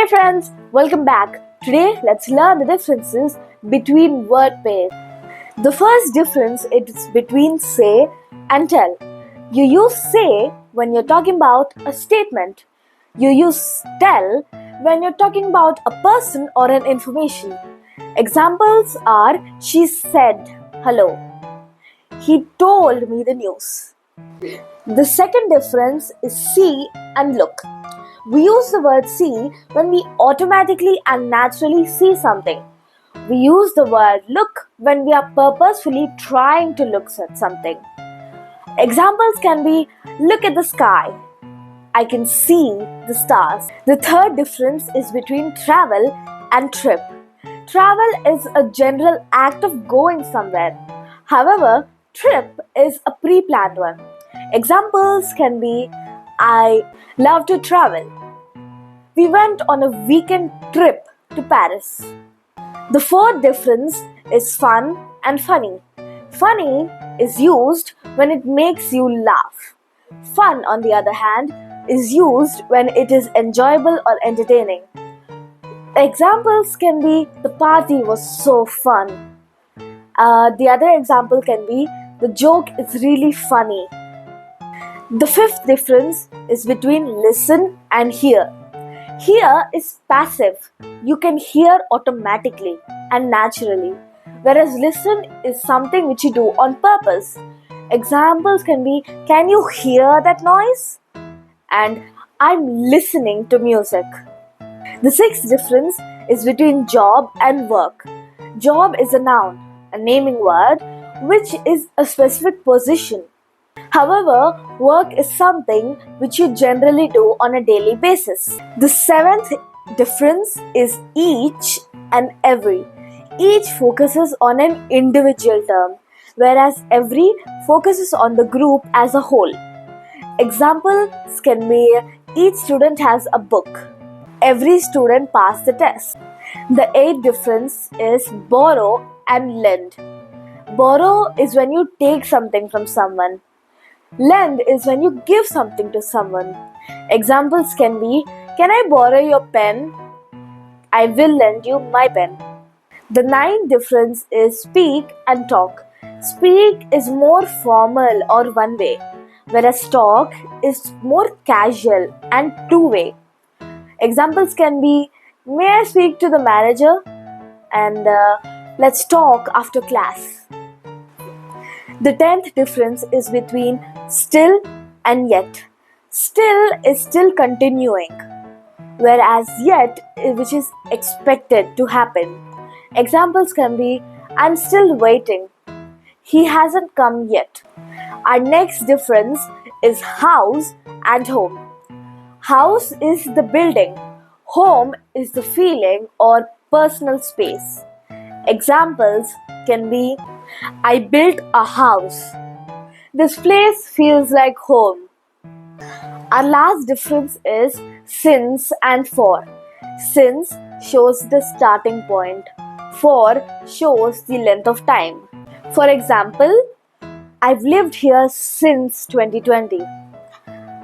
Hey friends, welcome back. Today let's learn the differences between word pairs. The first difference is between say and tell. You use say when you're talking about a statement. You use tell when you're talking about a person or an information. Examples are she said hello. He told me the news. The second difference is see and look. We use the word see when we automatically and naturally see something. We use the word look when we are purposefully trying to look at something. Examples can be look at the sky. I can see the stars. The third difference is between travel and trip. Travel is a general act of going somewhere. However, trip is a pre-planned one. Examples can be I love to travel. We went on a weekend trip to Paris. The fourth difference is fun and funny. Funny is used when it makes you laugh. Fun, on the other hand, is used when it is enjoyable or entertaining. Examples can be the party was so fun. The other example can be the joke is really funny. The fifth difference is between listen and hear. Hear is passive. You can hear automatically and naturally, whereas listen is something which you do on purpose. Examples can be, can you hear that noise? And I'm listening to music. The sixth difference is between job and work. Job is a noun, a naming word, which is a specific position. However, work is something which you generally do on a daily basis. The seventh difference is each and every. Each focuses on an individual term, whereas every focuses on the group as a whole. Examples can be each student has a book. Every student passed the test. The eighth difference is borrow and lend. Borrow is when you take something from someone. Lend is when you give something to someone. Examples can be, can I borrow your pen? I will lend you my pen. The ninth difference is speak and talk. Speak is more formal or one way, whereas talk is more casual and two way. Examples can be, may I speak to the manager? And let's talk after class. The 10th difference is between still and yet. Still is still continuing, whereas yet, which is expected to happen. Examples can be, I'm still waiting. He hasn't come yet. Our next difference is house and home. House is the building. Home is the feeling or personal space. Examples can be, I built a house. This place feels like home. Our last difference is since and for. Since shows the starting point. For shows the length of time. For example, I've lived here since 2020.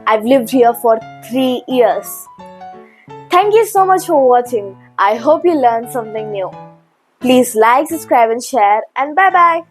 I've lived here for 3 years. Thank you so much for watching. I hope you learned something new. Please like, subscribe and share, and bye bye.